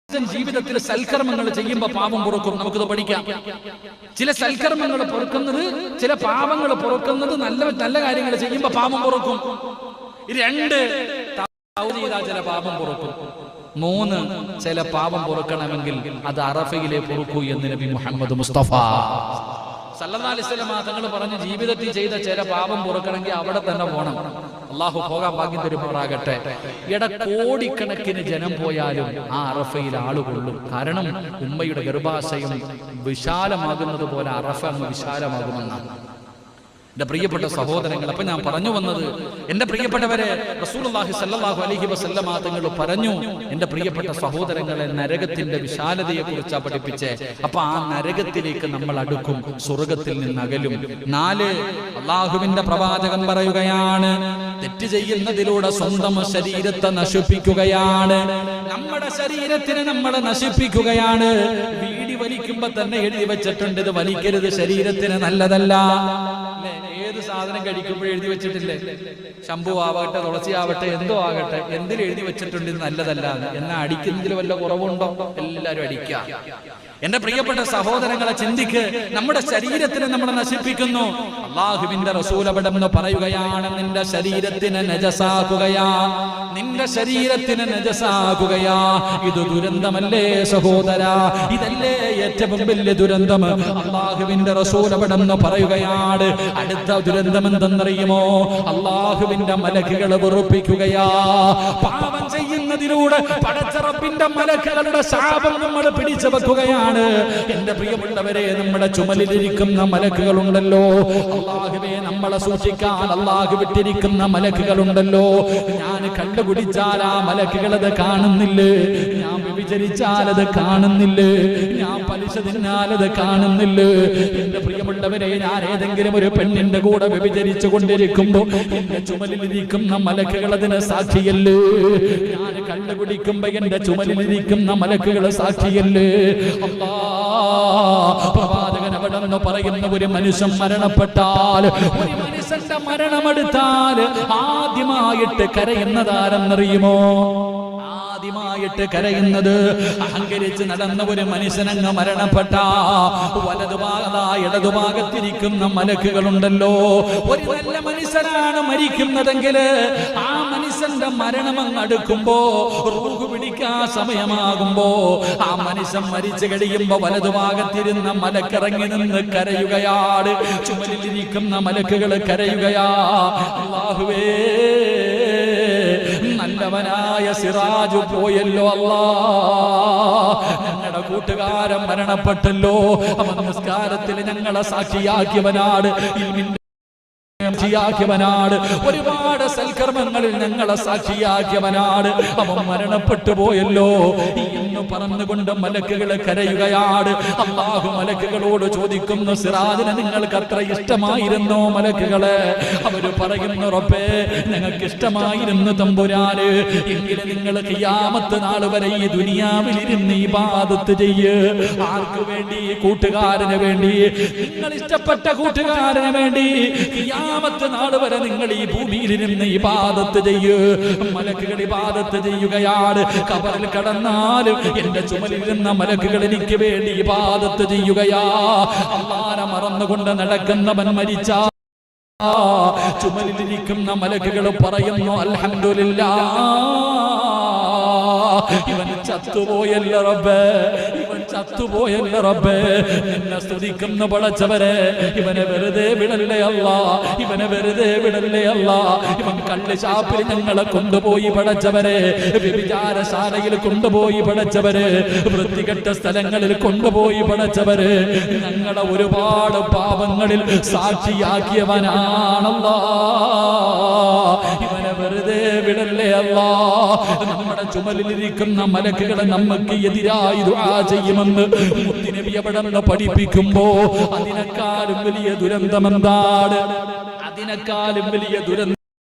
ജീവിതത്തിൽ സൽക്കർമ്മങ്ങൾ ചെയ്യുമ്പോൾ പാപം പൊറുക്കും. നമുക്കിത് പഠിക്കാം. ചില സൽക്കർമ്മങ്ങൾ പൊറുക്കുന്നത്, ചില പാപങ്ങൾ പൊറുക്കുന്നത്, നല്ല നല്ല കാര്യങ്ങൾ ചെയ്യുമ്പോൾ പാപം പൊറുക്കും. 2 ചെയ്താൽ ചില പാപം പൊറുക്കും. 3 ചില പാപം പൊറുക്കണമെങ്കിൽ അത് അറഫയിലെ പൊറുക്കൂ എന്ന് നബി മുഹമ്മദ് മുസ്തഫ സല്ലല്ലാഹു അലൈഹി വസല്ലം തങ്ങൾ പറഞ്ഞു, ജീവിതത്തിൽ ചെയ്ത ചില പാപം പൊറുക്കണമെങ്കിൽ അവിടെ തന്നെ പോകണം. അള്ളാഹു പോകാൻ ഭാഗ്യം തരുമാറാകട്ടെ. കോടിക്കണക്കിന് ജനം പോയാലും ആ അറഫയിൽ ആളുകൊള്ളും. കാരണം ഉമ്മയുടെ ഗർഭാശയം വിശാലമാകുന്നത് പോലെ അറഫ അങ്ങ് വിശാലമാകുമെന്നാണ്. എന്റെ പ്രിയപ്പെട്ട സഹോദരങ്ങൾ, അപ്പൊ ഞാൻ പറഞ്ഞു വന്നത്, എന്റെ പ്രിയപ്പെട്ടവരെ, റസൂലുള്ളാഹി സ്വല്ലല്ലാഹു അലൈഹി വസല്ലം തങ്ങൾ പറഞ്ഞു, എന്റെ പ്രിയപ്പെട്ട സഹോദരങ്ങളെ, നരകത്തിന്റെ വിശാലതയെ കുറിച്ചാണ് പഠിപ്പിച്ചേ. അപ്പൊ ആ നരകത്തിലേക്ക് നമ്മൾ അടുക്കും, സ്വർഗത്തിൽ നിന്ന് അകലും. 4 അള്ളാഹുവിന്റെ പ്രവാചകൻ പറയുകയാണ്, തെറ്റ് ചെയ്യുന്നതിലൂടെ സ്വന്തം ശരീരത്തെ നശിപ്പിക്കുകയാണ്, നമ്മുടെ ശരീരത്തിനെ നമ്മളെ നശിപ്പിക്കുകയാണ്. വീടി വലിക്കുമ്പോ തന്നെ എഴുതി വെച്ചിട്ടുണ്ട്, ഇത് വലിക്കരുത്, ശരീരത്തിന് നല്ലതല്ല. ഏത് സാധനം കഴിക്കുമ്പോഴും എഴുതി വെച്ചിട്ടില്ലേ? ശംഭു ആവട്ടെ, തുളസി ആവട്ടെ, എന്തോ ആകട്ടെ, എന്തിലും എഴുതി വെച്ചിട്ടുണ്ട് ഇത് നല്ലതല്ല. എന്നാ അടിക്കുന്നതിൽ വല്ല കുറവുണ്ടോ? എല്ലാരും അടിക്കുക. എന്റെ പ്രിയപ്പെട്ട സഹോദരങ്ങളെ, ചിന്തിക്ക്. നമ്മുടെ ശരീരത്തിനെ നമ്മൾ നശിപ്പിക്കുന്നു. അള്ളാഹുവിന്റെ റസൂൽ അവിടെന്ന് പറയുകയാണ്, നിന്റെ ശരീരത്തിനെ നജസാക്കുകയാ, നിന്റെ ശരീരത്തിനെ നജസാക്കുകയാ. ഇത് ദുരന്തമല്ലേ സഹോദര? ഇതല്ലേ ഏറ്റവും വലിയ ദുരന്തം? അള്ളാഹുവിന്റെ റസൂൽ അവിടെന്ന് പറയുകയാണ്, അടുത്ത ദുരന്തം എന്തെന്നറിയുമോ? അള്ളാഹുവിന്റെ മലക്കുകൾ വെറുപ്പിക്കുകയാ. പാപം ചെയ്യുന്നതിലൂടെ പടച്ച റബ്ബിന്റെ മലക്കുകളുടെ ശാപം നമ്മൾ പിടിച്ചു വെക്കുകയാണ്. എന്റെ പ്രിയമുള്ളവരെ, നമ്മുടെ ചുമലിലിരിക്കുന്ന മലക്കുകളുണ്ടല്ലോ, അല്ലാഹുവേ നമ്മളെ സൂക്ഷിക്കാൻ അല്ലാഹു വിട്ടിരിക്കുന്ന മലക്കുകളുണ്ടല്ലോ. ഞാൻ കള്ളു കുടിച്ചാൽ ആ മലക്കുകൾ അത് കാണുന്നില്ലേ? ഞാൻ വ്യഭിചരിച്ചാൽ അത് കാണുന്നില്ലേ? ഞാൻ പലിശ തിന്നാൽ അത് കാണുന്നില്ലേ? എന്റെ പ്രിയമുള്ളവരെ, ഞാൻ ഏതെങ്കിലും ഒരു പെണ്ണിന്റെ കൂടെ വ്യഭിചരിച്ചു കൊണ്ടിരിക്കുമ്പോ എന്റെ ചുമലിലിരിക്കുന്ന മലക്കുകൾ അതിന് സാക്ഷിയല്ലേ? ഞാൻ കള്ളു കുടിക്കുമ്പോ എന്റെ ചുമലിലിരിക്കുന്ന മലക്കുകൾ സാക്ഷിയല്ലേ? പ്രവാചകൻ അവിടെ നിന്ന് പറയുന്ന, ഒരു മനുഷ്യൻ മരണപ്പെട്ടാൽ, ഒരു മനുഷ്യന്റെ മരണമെടുത്താൽ ആദ്യമായിട്ട് കരയുന്നതാരെന്നറിയുമോ? ആദ്യമായിട്ട് കരയുന്നത് അഹങ്കരിച്ച് നടന്ന ഒരു മനുഷ്യനങ്ങ് മരണപ്പെട്ട ഇടതുഭാഗത്തിരിക്കുന്ന മലക്കുകളുണ്ടല്ലോ. ഒരു നല്ല മനുഷ്യനാണ് മരിക്കുന്നതെങ്കിൽ ആ മനുഷ്യന്റെ മരണമങ്ങ് അടുക്കുമ്പോ, റൂഹ് പിടിക്കാൻ സമയമാകുമ്പോ, ആ മനുഷ്യൻ മരിച്ചു കഴിയുമ്പോ വലതുഭാഗത്തിരുന്ന മലക്കിറങ്ങി നിന്ന് കരയുകയാണ്. ചുമലിലിരിക്കുന്ന മലക്കുകൾ കരയുകയാ, അല്ലാഹുവേ, നല്ലവനായ സിറാജ് പോയല്ലോ അല്ലാ, ഞങ്ങളുടെ കൂട്ടുകാരൻ മരണപ്പെട്ടല്ലോ, അവൻ നിസ്കാരത്തിൽ ഞങ്ങളെ സാക്ഷിയാക്കിയവനാണ്, സാക്ഷിയാക്കിയവനാണ്, ഒരുപാട് സൽക്കർമ്മങ്ങളിൽ ഞങ്ങളെ സാക്ഷിയാക്കിയവനാണ്, അവൻ മരണപ്പെട്ടു പോയല്ലോ എന്ന് പറഞ്ഞുകൊണ്ട് മലക്കുകൾ കരയുകയാണ്. അല്ലാഹു മലക്കുകളോട് ചോദിക്കുന്നു, സിറാജിനെ നിങ്ങൾക്ക് അത്ര ഇഷ്ടമായിരുന്നോ മലക്കുകളെ? അവര് പറയുന്നു, റബ്ബേ, ഞങ്ങൾക്ക് ഇഷ്ടമായിരുന്നു തമ്പുരാന്, എങ്കിലും നിങ്ങൾ ഖിയാമത്ത് നാൾ വരെ ഈ ദുനിയാവിലിരുന്ന് ഇബാദത്ത് ചെയ്യ്. ആർക്ക് വേണ്ടി? കൂട്ടുകാരന് വേണ്ടി, നിങ്ങൾ ഇഷ്ടപ്പെട്ട കൂട്ടുകാരന് വേണ്ടി. ഖിയാമത്ത് നാൾ വരെ നിങ്ങൾ ഈ ഭൂമിയിലിരുന്ന് ഇബാദത്ത് ചെയ്യ്. മലക്കുകൾ ഇബാദത്ത് ചെയ്യുകയാണ്. ഖബറിൽ കടന്നാലും എന്റെ ചുമലിരുന്ന മലക്കുകൾ എനിക്ക് വേണ്ടി ഇബാദത്ത് ചെയ്യുകയാ. അല്ലാഹനെ മറന്നുകൊണ്ട് നടക്കുന്നവൻ മരിച്ചാ ചുമലിലിരിക്കുന്ന മലക്കുകൾ പറയുന്നു, അൽഹംദുലില്ലാഹ്, ഇവൻ ചത്തുപോയല്ല റബ്ബേ, ഇവൻ ചത്തുപോയല്ല റബ്ബേ, നിന്നെ സ്തുതിക്കുന്ന പടച്ചവരെ, ഇവനെ വെറുതെ വിടല്ലേ അല്ലാ, ഇവനെ വെറുതെ വിടല്ലേ അല്ലാ. ഇവൻ കള്ള് ഷാപ്പിൽ ഞങ്ങളെ കൊണ്ടുപോയി പടച്ചവരെ, വ്യഭിചാരശാലയിൽ കൊണ്ടുപോയി പടച്ചവരെ, വൃത്തികെട്ട സ്ഥലങ്ങളിൽ കൊണ്ടുപോയി പടച്ചവരെ, ഞങ്ങളെ ഒരുപാട് പാപങ്ങളിൽ സാക്ഷിയാക്കിയവനാണല്ലാ. ഇവനെ വെറുതെ വിടല്ലേ അല്ലാ. നമ്മുടെ ചുമലിലിരിക്കുന്ന മലക്കുകളെ നമുക്ക് എതിരായി ദുആ ചെയ്യുമെന്ന് മുത്തുനബി അവിടെ പഠിപ്പിക്കുമ്പോ, അതിനേക്കാളും വലിയ ദുരന്തം എന്താണ്? അതിനേക്കാളും വലിയ ദുരന്തം